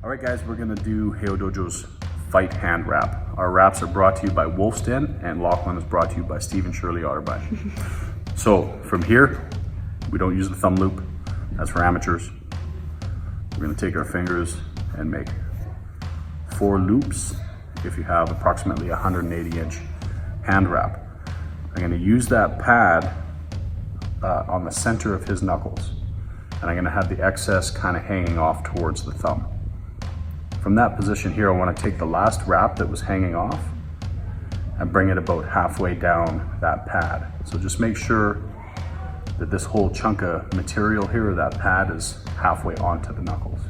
All right guys, we're gonna do Heiho Dojo's Fight Hand Wrap. Our wraps are brought to you by Wolf's Den, and Locklan is brought to you by Steve and Shirley Otterbein. So from here, we don't use the thumb loop. That's for amateurs. We're gonna take our fingers and make 4 loops if you have approximately 180-inch hand wrap. I'm gonna use that pad on the center of his knuckles, and I'm gonna have the excess kind of hanging off towards the thumb. From that position here, I want to take the last wrap that was hanging off and bring it about halfway down that pad. So just make sure that this whole chunk of material here, that pad, is halfway onto the knuckles.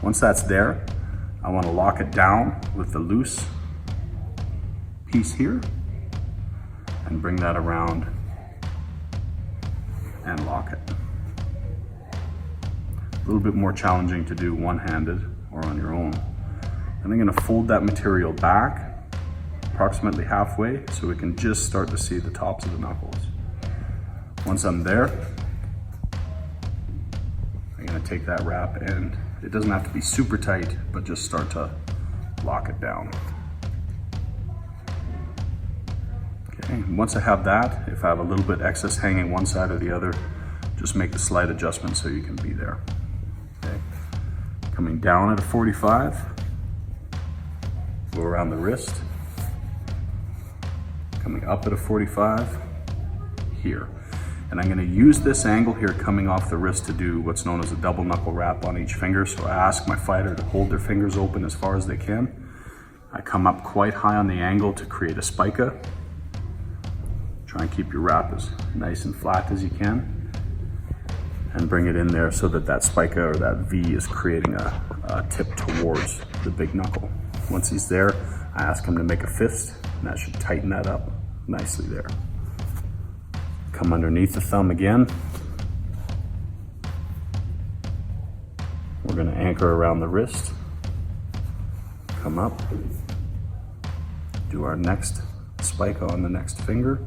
Once that's there, I want to lock it down with the loose piece here and bring that around and lock it. A little bit more challenging to do one-handed or on your own. And I'm gonna fold that material back approximately halfway so we can just start to see the tops of the knuckles. Once I'm there, I'm gonna take that wrap, and it doesn't have to be super tight, but just start to lock it down. Okay, once I have that, if I have a little bit excess hanging one side or the other, just make the slight adjustment so you can be there. Okay. Coming down at a 45, go around the wrist. Coming up at a 45, here. And I'm gonna use this angle here coming off the wrist to do what's known as a double knuckle wrap on each finger. So I ask my fighter to hold their fingers open as far as they can. I come up quite high on the angle to create a spica. Try and keep your wrap as nice and flat as you can, and bring it in there so that that spica or that V is creating a tip towards the big knuckle. Once he's there, I ask him to make a fist, and that should tighten that up nicely there. Come underneath the thumb again. We're gonna anchor around the wrist. Come up. Do our next spica on the next finger.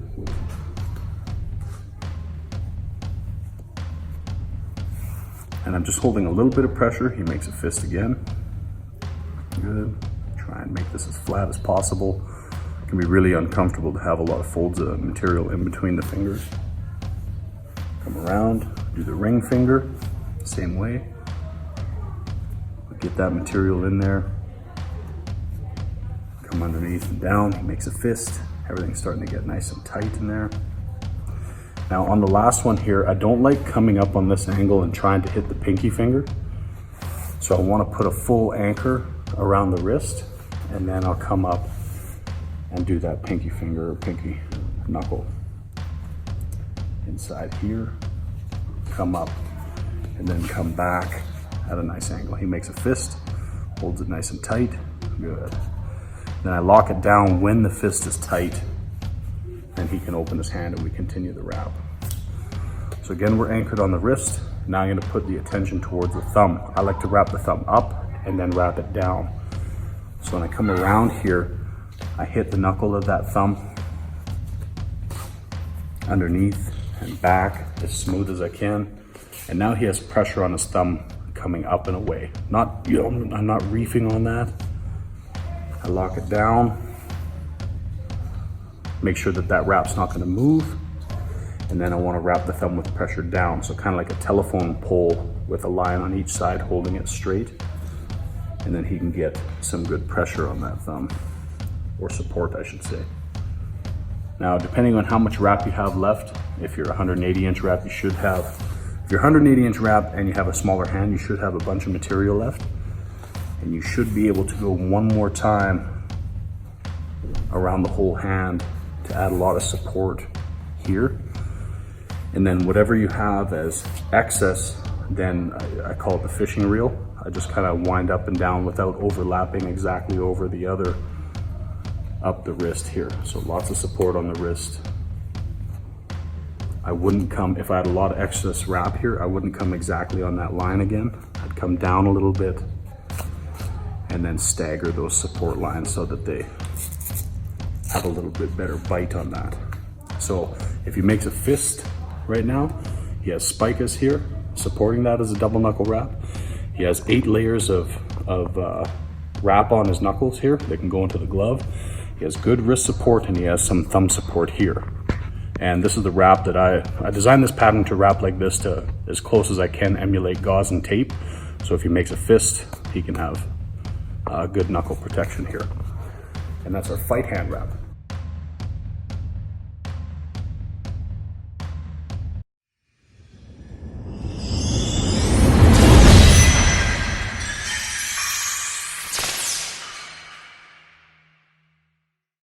And I'm just holding a little bit of pressure. He makes a fist again. Good. Try and make this as flat as possible. It can be really uncomfortable to have a lot of folds of material in between the fingers. Come around, do the ring finger, same way. Get that material in there. Come underneath and down, he makes a fist. Everything's starting to get nice and tight in there. Now on the last one here, I don't like coming up on this angle and trying to hit the pinky finger. So I want to put a full anchor around the wrist, and then I'll come up and do that pinky finger or pinky knuckle. Inside here, come up, and then come back at a nice angle. He makes a fist, holds it nice and tight, good. Then I lock it down when the fist is tight, and he can open his hand and we continue the wrap. So again, we're anchored on the wrist. Now I'm gonna put the attention towards the thumb. I like to wrap the thumb up and then wrap it down. So when I come around here, I hit the knuckle of that thumb underneath and back as smooth as I can. And now he has pressure on his thumb coming up and away. Not, I'm not reefing on that. I lock it down. Make sure that that wrap's not gonna move. And then I wanna wrap the thumb with pressure down. So kind of like a telephone pole with a line on each side holding it straight. And then he can get some good pressure on that thumb, or support, I should say. Now, depending on how much wrap you have left, if you're 180-inch wrap, you should have, if you're 180-inch wrap and you have a smaller hand, you should have a bunch of material left. And you should be able to go one more time around the whole hand to add a lot of support here. And then whatever you have as excess, then I call it the fishing reel. I just kind of wind up and down without overlapping exactly over the other, up the wrist here. So lots of support on the wrist. I wouldn't come, if I had a lot of excess wrap here, I wouldn't come exactly on that line again. I'd come down a little bit and then stagger those support lines so that they have a little bit better bite on that. So if he makes a fist right now, he has spikers here supporting that as a double knuckle wrap. He has 8 layers of wrap on his knuckles here. They can go into the glove. He has good wrist support and he has some thumb support here. And this is the wrap that I designed this pattern to wrap like this to as close as I can emulate gauze and tape. So if he makes a fist, he can have good knuckle protection here. And that's our fight hand wrap.